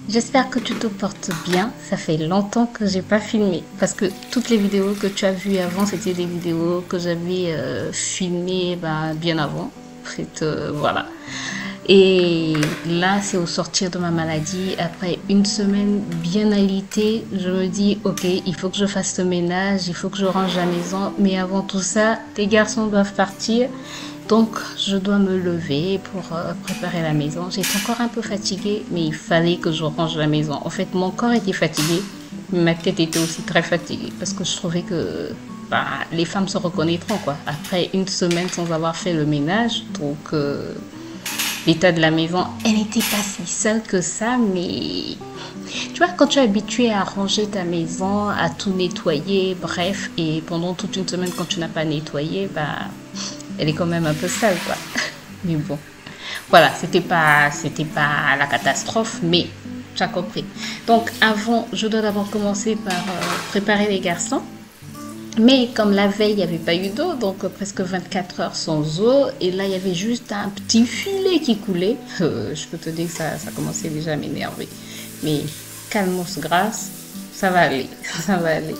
J'espère que tu te portes bien. Ça fait longtemps que j'ai pas filmé parce que toutes les vidéos que tu as vues avant, c'était des vidéos que j'avais filmées bien avant. En fait, voilà. Et là, c'est au sortir de ma maladie, après une semaine bien alitée, je me dis, ok, il faut que je fasse le ménage, il faut que je range la maison, mais avant tout ça, les garçons doivent partir, donc je dois me lever pour préparer la maison. J'étais encore un peu fatiguée, mais il fallait que je range la maison. En fait, mon corps était fatigué, mais ma tête était aussi très fatiguée, parce que je trouvais que les femmes se reconnaîtront, quoi. Après une semaine sans avoir fait le ménage, donc... l'état de la maison, elle n'était pas si sale que ça, mais tu vois, quand tu es habitué à ranger ta maison, à tout nettoyer, bref, et pendant toute une semaine, quand tu n'as pas nettoyé, elle est quand même un peu sale, quoi. Mais bon, voilà, c'était pas la catastrophe, mais tu as compris. Donc, avant, je dois d'abord commencer par préparer les garçons. Mais comme la veille, il n'y avait pas eu d'eau, donc presque 24 heures sans eau, et là, il y avait juste un petit filet qui coulait. Je peux te dire que ça commençait déjà à m'énerver. Mais calmos grâce, ça va aller, ça va aller.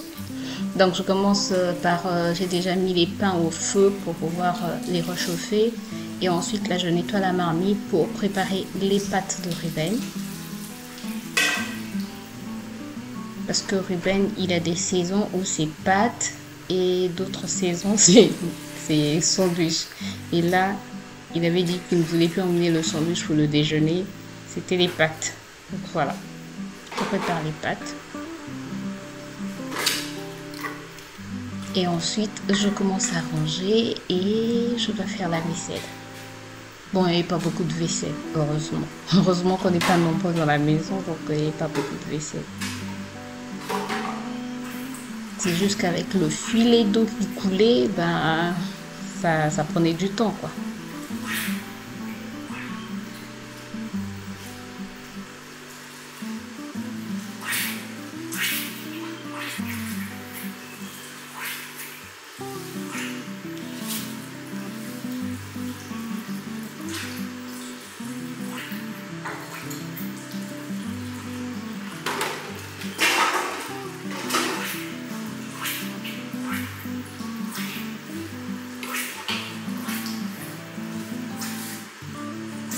Donc je commence par, j'ai déjà mis les pains au feu pour pouvoir les réchauffer. Et ensuite, là, je nettoie la marmite pour préparer les pâtes de Ruben. Parce que Ruben, il a des saisons où c'est pâtes et d'autres saisons, c'est sandwich. Et là, il avait dit qu'il ne voulait plus emmener le sandwich pour le déjeuner. C'était les pâtes. Donc voilà, je prépare les pâtes. Et ensuite, je commence à ranger et je dois faire la vaisselle. Bon, il n'y avait pas beaucoup de vaisselle, heureusement. Heureusement qu'on n'est pas nombreux dans la maison, donc il n'y avait pas beaucoup de vaisselle. C'est juste qu'avec le filet d'eau qui coulait, ça prenait du temps, quoi.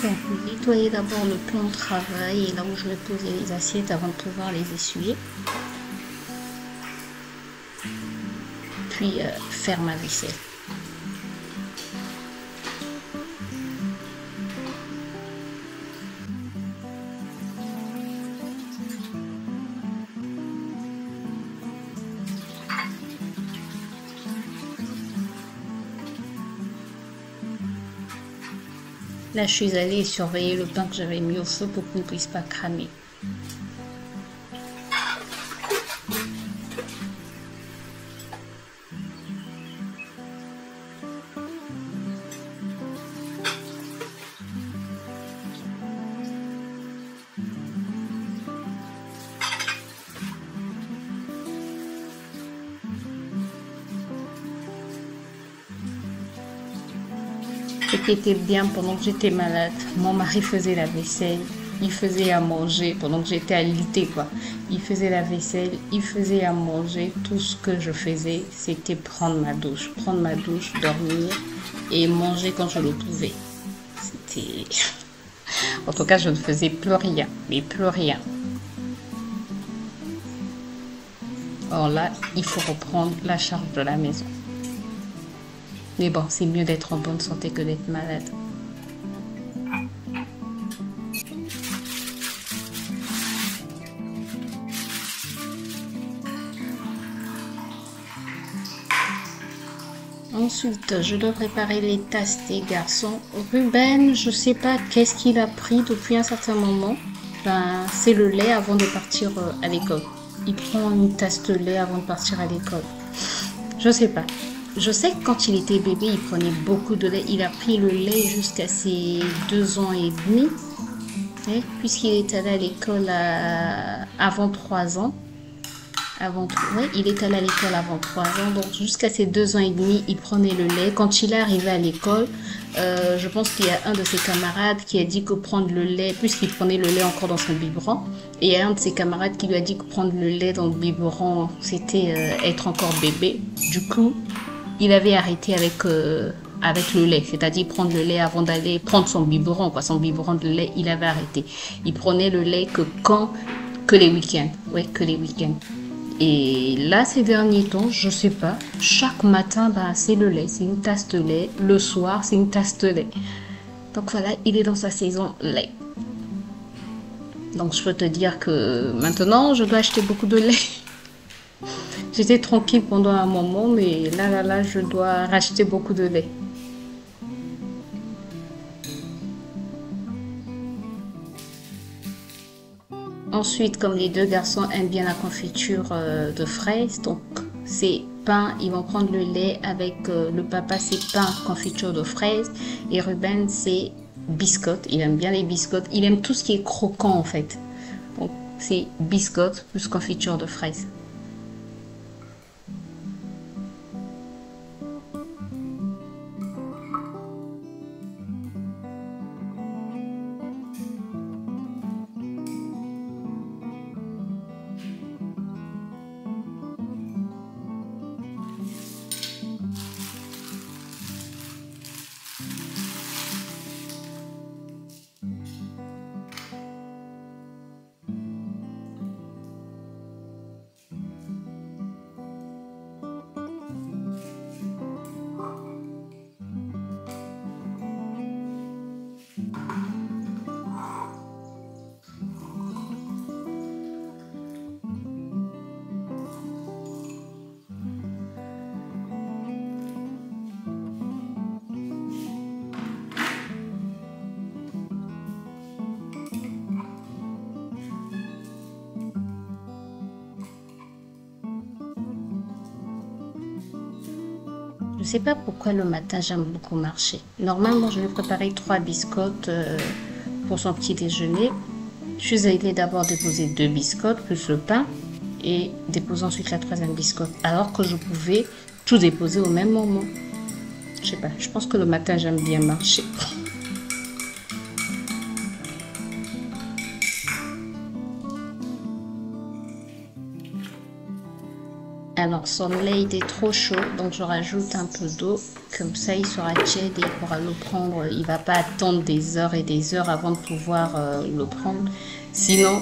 Donc, nettoyer d'abord le plan de travail et là où je vais poser les assiettes avant de pouvoir les essuyer. Puis faire ma vaisselle. Là, je suis allée surveiller le pain que j'avais mis au feu pour qu'il ne puisse pas cramer. Ce qui était bien pendant que j'étais malade, mon mari faisait la vaisselle, il faisait à manger pendant que j'étais alitée, quoi. Il faisait la vaisselle, il faisait à manger. Tout ce que je faisais, c'était prendre ma douche, dormir et manger quand je le pouvais. C'était... En tout cas, je ne faisais plus rien, mais plus rien. Or là, il faut reprendre la charge de la maison. Mais bon, c'est mieux d'être en bonne santé que d'être malade. Ensuite, je dois préparer les tasses des garçons. Ruben, je sais pas qu'est-ce qu'il a pris depuis un certain moment. C'est le lait avant de partir à l'école. Il prend une tasse de lait avant de partir à l'école. Je sais pas. Je sais que quand il était bébé, il prenait beaucoup de lait. Il a pris le lait jusqu'à ses 2 ans et demi. Puisqu'il est allé à l'école avant 3 ans. Avant tout, ouais, il est allé à l'école avant 3 ans, donc jusqu'à ses 2 ans et demi, il prenait le lait. Quand il est arrivé à l'école, je pense qu'il y a un de ses camarades qui a dit que prendre le lait, puisqu'il prenait le lait encore dans son biberon, et il y a un de ses camarades qui lui a dit que prendre le lait dans le biberon, c'était être encore bébé. Du coup, il avait arrêté avec le lait, c'est-à-dire prendre le lait avant d'aller prendre son biberon, quoi, son biberon de lait, il avait arrêté. Il prenait le lait que les week-ends, ouais, que les week-ends. Et là, ces derniers temps, je sais pas, chaque matin, bah, c'est le lait, c'est une tasse de lait. Le soir, c'est une tasse de lait. Donc voilà, il est dans sa saison lait. Donc je peux te dire que maintenant, je dois acheter beaucoup de lait. J'étais tranquille pendant un moment, mais là, je dois racheter beaucoup de lait. Ensuite, comme les deux garçons aiment bien la confiture de fraises, donc c'est pain, ils vont prendre le lait avec le papa, c'est pain, confiture de fraises, et Ruben, c'est biscotte. Il aime bien les biscottes, il aime tout ce qui est croquant en fait. Donc c'est biscotte plus confiture de fraises. Je sais pas pourquoi le matin j'aime beaucoup marcher. Normalement, je vais préparer 3 biscottes pour son petit déjeuner. Je suis allée d'abord déposer 2 biscottes plus le pain et déposer ensuite la troisième biscotte. Alors que je pouvais tout déposer au même moment. Je sais pas, je pense que le matin j'aime bien marcher. Alors son lait était trop chaud, donc je rajoute un peu d'eau. Comme ça il sera tiède et il pourra le prendre. Il va pas attendre des heures et des heures avant de pouvoir le prendre. Sinon,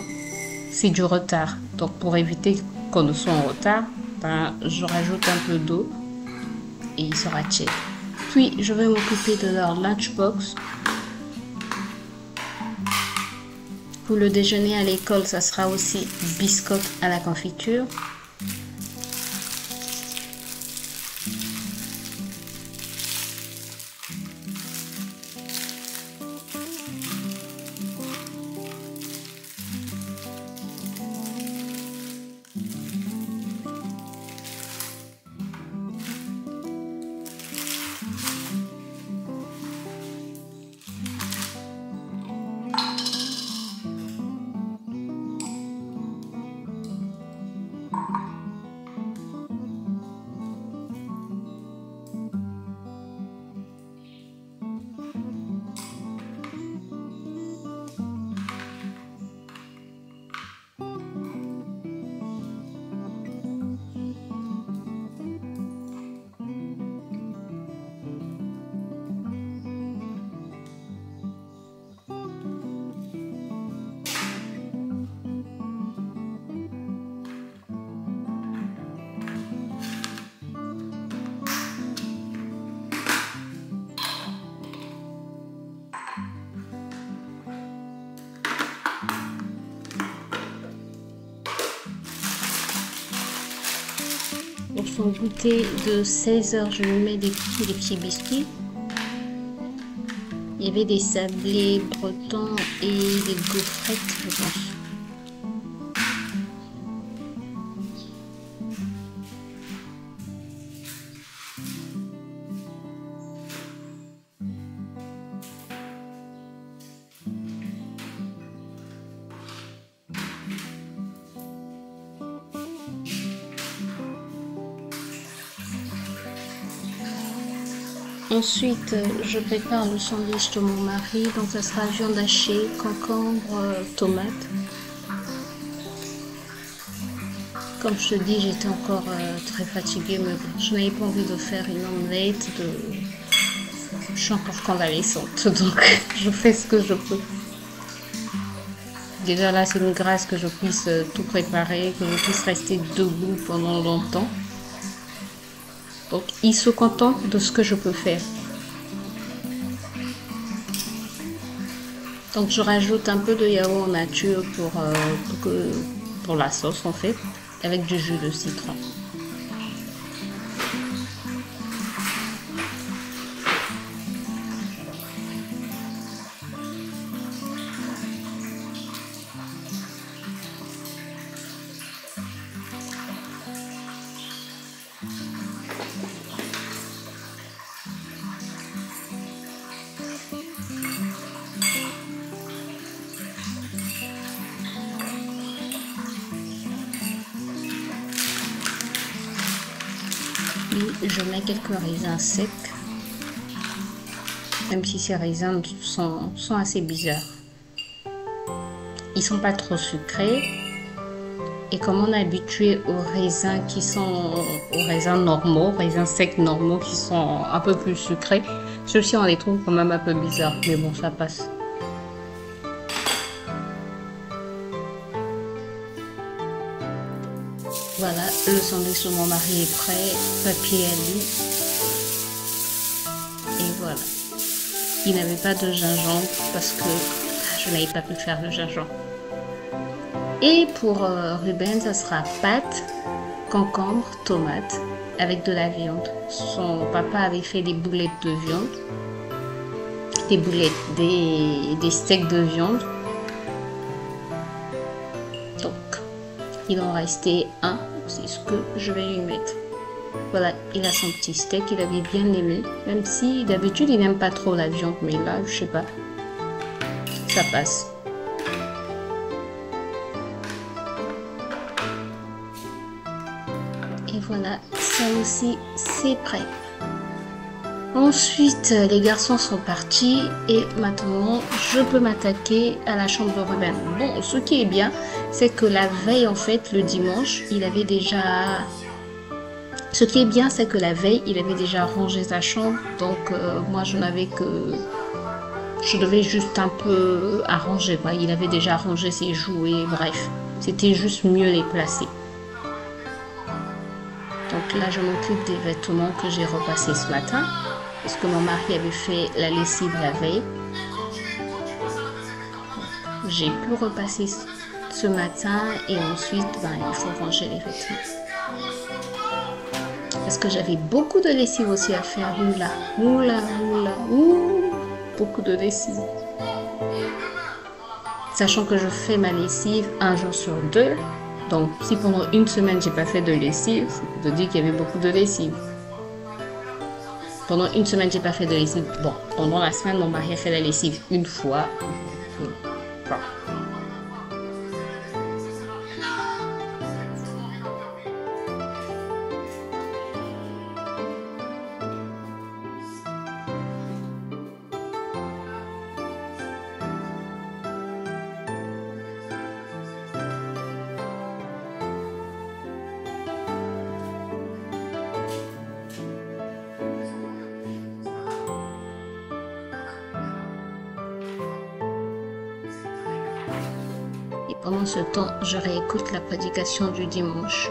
c'est du retard. Donc pour éviter qu'on ne soit en retard, ben, je rajoute un peu d'eau et il sera tiède. Puis je vais m'occuper de leur lunchbox. Pour le déjeuner à l'école, ça sera aussi biscottes à la confiture. Pour son goûter de 16 heures, je lui mets des petits biscuits. Il y avait des sablés bretons et des gaufrettes, je pense. Ensuite, je prépare le sandwich de mon mari. Donc, ça sera viande hachée, concombre, tomate. Comme je te dis, j'étais encore très fatiguée, mais bon, je n'avais pas envie de faire une omelette. Je suis encore convalescente, donc je fais ce que je peux. Déjà là, c'est une grâce que je puisse tout préparer, que je puisse rester debout pendant longtemps. Donc, ils se contentent de ce que je peux faire. Donc, je rajoute un peu de yaourt nature pour la sauce en fait, avec du jus de citron. Puis je mets quelques raisins secs, même si ces raisins sont assez bizarres. Ils sont pas trop sucrés. Et comme on est habitué aux raisins aux raisins normaux, raisins secs normaux qui sont un peu plus sucrés, ceux-ci on les trouve quand même un peu bizarres, mais bon, ça passe. Voilà, le sandwich de mon mari est prêt, papier à lui. Et voilà. Il n'avait pas de gingembre parce que je n'avais pas pu faire le gingembre. Et pour Ruben, ça sera pâte, concombre, tomate avec de la viande. Son papa avait fait des boulettes de viande, des steaks de viande. Donc, il en restait un, c'est ce que je vais lui mettre. Voilà, il a son petit steak, il avait bien aimé, même si d'habitude il n'aime pas trop la viande, mais là, je sais pas, ça passe. Et voilà, ça aussi, c'est prêt. Ensuite, les garçons sont partis et maintenant, je peux m'attaquer à la chambre de Ruben. Bon, ce qui est bien, c'est que la veille, en fait, le dimanche, il avait déjà... Ce qui est bien, c'est que la veille, il avait déjà rangé sa chambre. Donc, moi, je n'avais que... Je devais juste un peu arranger, quoi. Il avait déjà rangé ses jouets, bref. C'était juste mieux les placer. Donc là, je m'occupe des vêtements que j'ai repassés ce matin. Parce que mon mari avait fait la lessive la veille. J'ai pu repasser ce matin et ensuite, il faut ranger les vêtements. Parce que j'avais beaucoup de lessive aussi à faire. Beaucoup de lessive. Sachant que je fais ma lessive un jour sur deux. Donc, si pendant une semaine, j'ai pas fait de lessive, c'est de dire qu'il y avait beaucoup de lessive. Pendant une semaine, j'ai pas fait de lessive. Bon, pendant la semaine, mon mari a fait la lessive une fois. Bon. Et pendant ce temps, je réécoute la prédication du dimanche.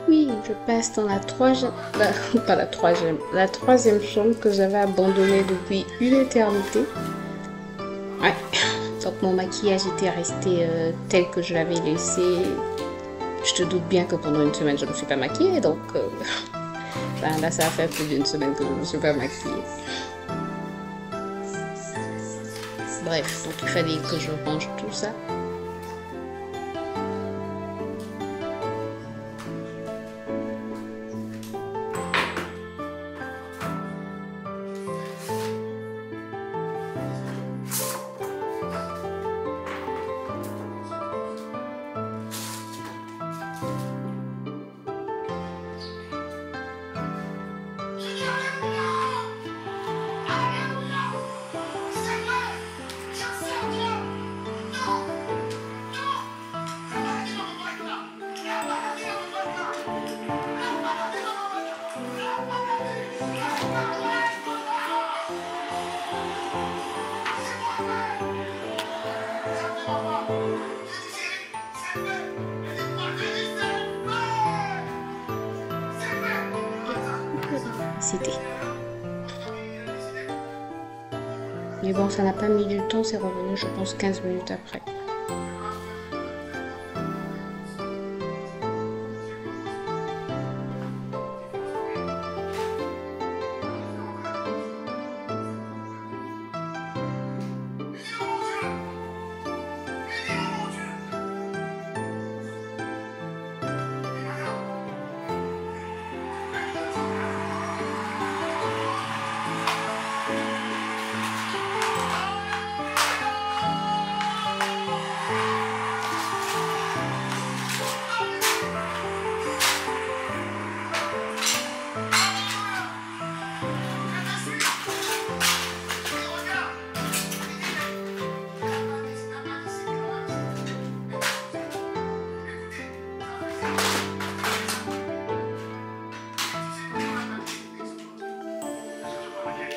Oui, je passe dans la troisième, pas la troisième, la troisième chambre que j'avais abandonnée depuis une éternité. Ouais, donc mon maquillage était resté tel que je l'avais laissé. Je te doute bien que pendant une semaine, je ne me suis pas maquillée, donc ben là, ça a fait plus d'une semaine que je ne me suis pas maquillée. Bref, donc il fallait que je range tout ça. C'était. Mais bon, ça n'a pas mis du temps, c'est revenu, je pense, 15 minutes après.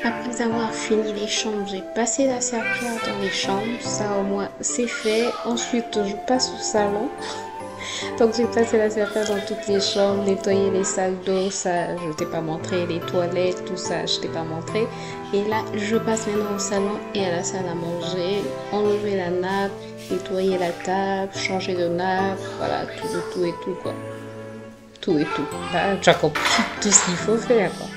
Après avoir fini les chambres, j'ai passé la serpillière dans les chambres. Ça au moins c'est fait. Ensuite, je passe au salon. Donc j'ai passé la serpillière dans toutes les chambres, nettoyer les salles d'eau, ça je t'ai pas montré, les toilettes, tout ça je t'ai pas montré. Et là, je passe maintenant au salon et à la salle à manger, enlever la nappe, nettoyer la table, changer de nappe, voilà, tout et tout quoi. Tout et tout. Là, tu as compris tout ce qu'il faut faire quoi.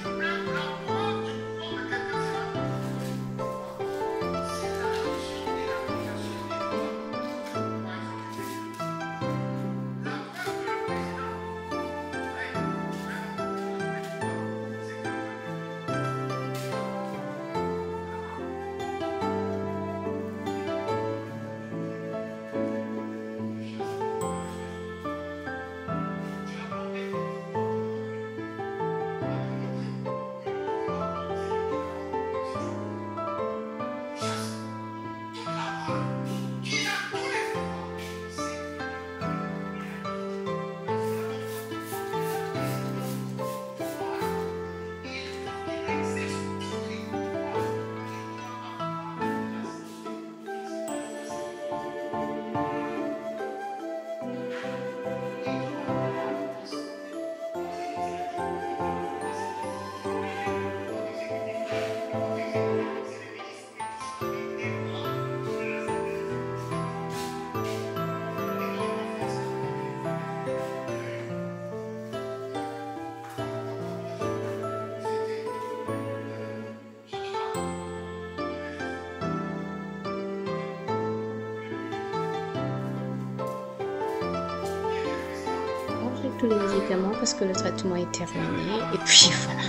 Tous les médicaments parce que le traitement est terminé et puis voilà.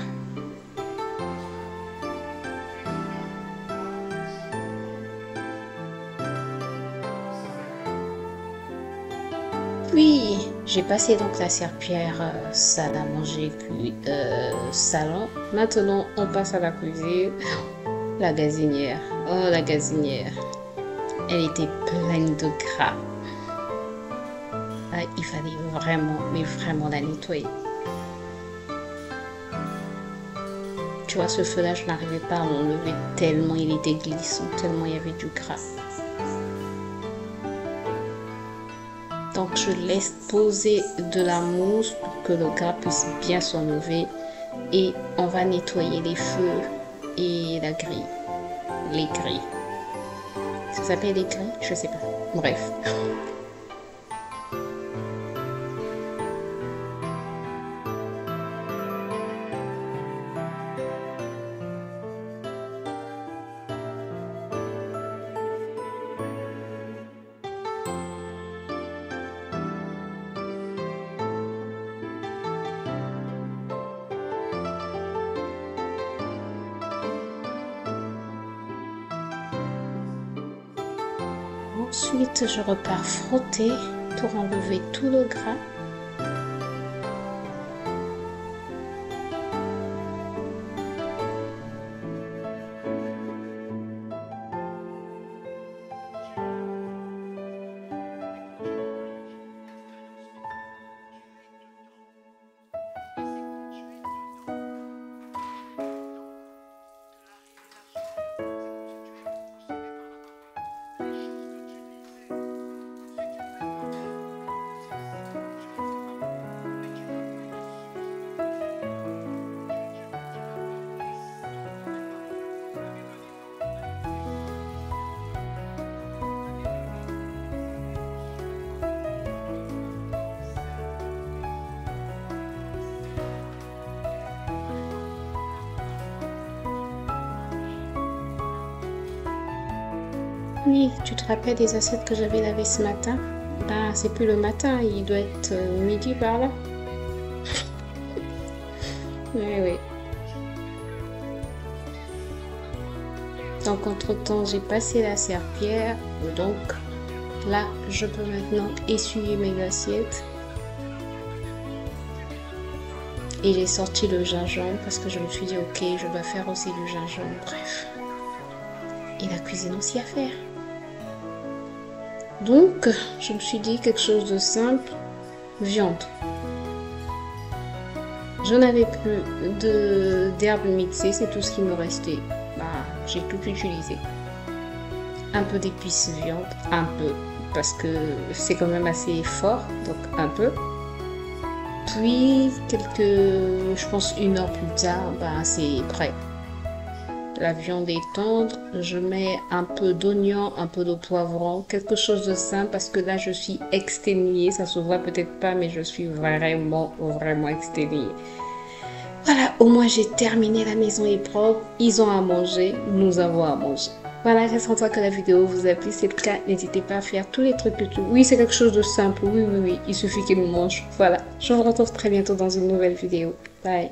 Oui, j'ai passé donc la serpillière salle à manger puis salon. Maintenant on passe à la cuisine. La gazinière, oh la gazinière, elle était pleine de gras. Il fallait vraiment, mais vraiment la nettoyer. Tu vois, ce feu-là, je n'arrivais pas à m'enlever tellement il était glissant, tellement il y avait du gras. Donc, je laisse poser de la mousse que le gras puisse bien s'enlever. Et on va nettoyer les feux et la grille. Les grilles. Ça s'appelle les grilles? Je sais pas. Bref. Ensuite, je repars frotter pour enlever tout le gras. Oui, tu te rappelles des assiettes que j'avais lavées ce matin? Bah, c'est plus le matin, il doit être midi par là. Oui, oui. Donc, entre-temps, j'ai passé la serpillière. Donc, là, je peux maintenant essuyer mes assiettes. Et j'ai sorti le gingembre parce que je me suis dit, ok, je dois faire aussi du gingembre. Bref. Et la cuisine aussi à faire. Donc, je me suis dit quelque chose de simple, viande. Je n'avais plus d'herbes mixées, c'est tout ce qui me restait. Bah, j'ai tout utilisé. Un peu d'épices viande, un peu, parce que c'est quand même assez fort, donc un peu. Puis, je pense 1 heure plus tard, bah, c'est prêt. La viande est tendre, je mets un peu d'oignon, un peu de poivron, quelque chose de simple parce que là je suis exténuée, ça se voit peut-être pas mais je suis vraiment exténuée. Voilà, au moins j'ai terminé, la maison est propre, ils ont à manger, nous avons à manger. Voilà, j'espère que la vidéo vous a plu, si c'est le cas, n'hésitez pas à faire tous les trucs que tu... Oui, c'est quelque chose de simple, oui, il suffit qu'ils mangent. Voilà, je vous retrouve très bientôt dans une nouvelle vidéo. Bye.